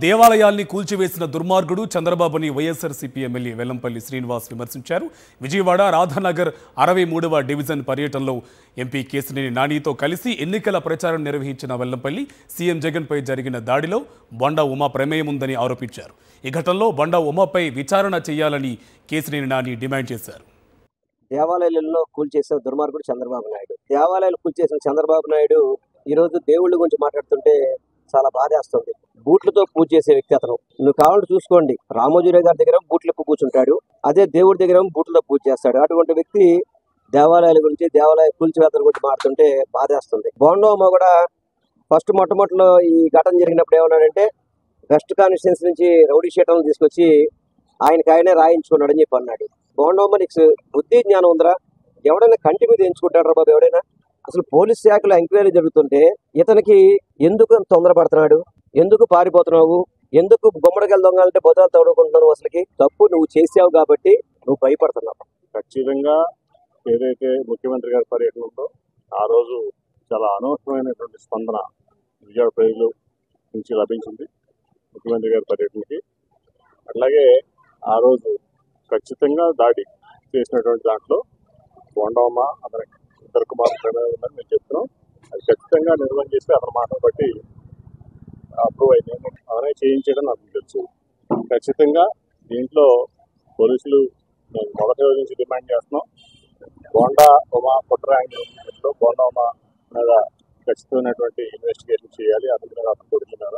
దేవాలయాల్ని కూల్చివేసిన దుర్మార్గుడు చంద్రబాబుని వైఎస్ఆర్సీపీ ఎమ్మెల్యే వెల్లంపల్లి శ్రీనివాస్ విమర్శించారు. విజయవాడ రాధానగర్ 63వ డివిజన్ పర్యటనలో ఎంపీ కేశినేని నానితో కలిసి ఎన్నికల ప్రచారం నిర్వహించిన వెల్లంపల్లి సీఎం జగన్పై జరిగిన దాడిలో బండా ఉమా ప్రమేయం ఉందని ఆరోపించారు. ఈ ఘటనలో బండా ఉమాపై విచారణ చేయాలని కేశినేని నాని డిమాండ్ చేశారు. దేవాలయాలలో కూల్చేసిన దుర్మార్గుడు చంద్రబాబు నాయుడు. దేవాలయాలు కూల్చేసిన చంద్రబాబు నాయుడు ఈరోజు దేవుళ్ళ గురించి మాట్లాడుతుంటే చాలా బాధేస్తుంది. బూట్లతో పూజ చేసే వ్యక్తి అతను. నువ్వు కావాలంటే చూసుకోండి, రామోజీరావు గారి దగ్గర బూట్లు ఎక్కువ కూర్చుంటాడు, అదే దేవుడి దగ్గర బూట్లతో పూజ చేస్తాడు. అటువంటి వ్యక్తి దేవాలయాల గురించి, దేవాలయ కూల్చివేతల గురించి మాట్లాడుతుంటే బాధేస్తుంది. బోండోమ కూడా మొట్టమొదటిలో ఈ ఘటన జరిగినప్పుడు ఏమన్నాడంటే వెస్ట్ కాన్స్టిట్యున్సీ నుంచి రౌడీ షీటర్లను తీసుకొచ్చి ఆయనే రాయించుకున్నాడని చెప్పి అన్నాడు. బోండోమ నీకు బుద్ధి జ్ఞానం ఉందిరా? ఎవడైనా కంటి మీద ఎంచుకుంటాడు రా బాబు ఎవడైనా? అసలు పోలీస్ శాఖలో ఎంక్వైరీ జరుగుతుంటే ఇతనికి ఎందుకు తొందరపడుతున్నాడు? ఎందుకు పారిపోతున్నావు? ఎందుకు గుమ్మడికాయలు దొంగలంటే బొదాలు తోడుకుంటున్నావు? అసలుకి తప్పు నువ్వు చేసావు కాబట్టి నువ్వు భయపడుతున్నావు. ఖచ్చితంగా ఏదైతే ముఖ్యమంత్రి గారి పర్యటన ఉందో ఆ రోజు చాలా అనవసరమైనటువంటి స్పందన విజయవాడ ప్రజలు నుంచి లభించింది ముఖ్యమంత్రి గారి పర్యటనకి. అట్లాగే ఆ రోజు ఖచ్చితంగా దాడి చేసినటువంటి దాంట్లో బోండమ్మ అతని ఇద్దరు కుమారులు ప్రమేయం ఉందని మేము చెప్తున్నాం. అది ఖచ్చితంగా నిర్వహణ చేస్తే అతని మాటను బట్టి అప్రూవ్ అయింది. అతనే చేయించడం నాకు తెలుసు. ఖచ్చితంగా దీంట్లో పోలీసులు మేము మొదటి రోజు నుంచి డిమాండ్ చేస్తున్నాం. బోండా ఉమా కుట్రాంగిలో బోండా ఉమా మీద ఖచ్చితమైనటువంటి ఇన్వెస్టిగేషన్ చేయాలి. అతని మీద, అతని కొడుకుల మీద.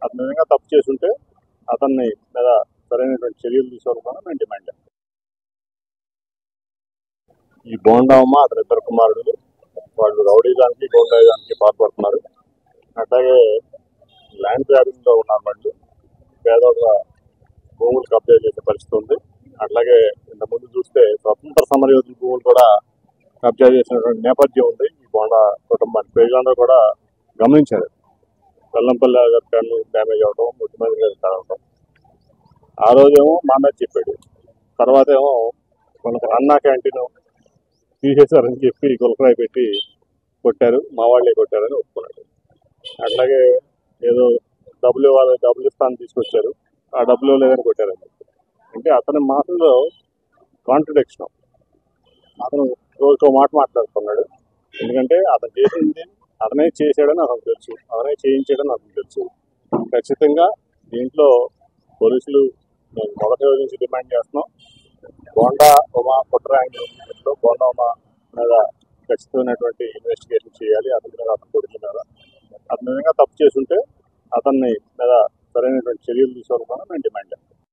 అతని విధంగా తప్పు చేసుంటే అతన్ని మీద సరైనటువంటి చర్యలు తీసుకోవాలని మేము డిమాండ్ చేస్తాం. ఈ బోండామ్మ అతని ఇద్దరు కుమారుడు వాళ్ళు రౌడీజానికి గోండాయిజానికి పాల్పడుతున్నారు. అట్లాగే ల్యాండ్ గ్రాబింగ్ లో ఉన్నారు. వాళ్ళు పేదోళ్ళ భూములు కబ్జా చేసే పరిస్థితి ఉంది. అట్లాగే ఇంతకుముందు చూస్తే స్వతంత్ర సమరయోధుల భూములు కూడా కబ్జా చేసినటువంటి నేపథ్యం ఉంది. ఈ బోండా కుటుంబానికి ప్రజలందరూ కూడా గమనించారు. వెల్లంపల్లి కన్ను డ్యామేజ్ అవడం, ముఖ్యమంత్రి గారు కావడం. ఆ రోజేమో మా మీద చెప్పాడు, తర్వాత ఏమో మనకు అన్నా క్యాంటీన్ తీసేశారని చెప్పి గులకరాయి పెట్టి కొట్టారు, మా వాళ్ళే కొట్టారని ఒప్పుకున్నాడు. అట్లాగే ఏదో డబ్బులు ఇవ్వాలి, డబ్బులు ఇస్తానని తీసుకొచ్చారు, ఆ డబ్బులు లేదని కొట్టారని చెప్పి. అంటే అతని మాటల్లో కాంట్రడిక్షన్. అతను రోజుకో మాట మాట్లాడుతున్నాడు. ఎందుకంటే అతను చేసింది అతనే చేశాడని అతను తెలుసు, అతనే చేయించాడని అతను తెలుసు. ఖచ్చితంగా దీంట్లో పోలీసులు మేము మొదటి రోజు నుంచి డిమాండ్ చేస్తున్నాం. బోండా ఉమా కుట్రాంగిలో బోండా ఉమా మీద ఖచ్చితమైనటువంటి ఇన్వెస్టిగేషన్ చేయాలి. అతని మీద, అతని కొడుకుల మీద. అతని విధంగా తప్పు చేసుంటే అతన్ని మీద సరైనటువంటి చర్యలు తీసుకోవాలని మేము డిమాండ్ చేస్తాం.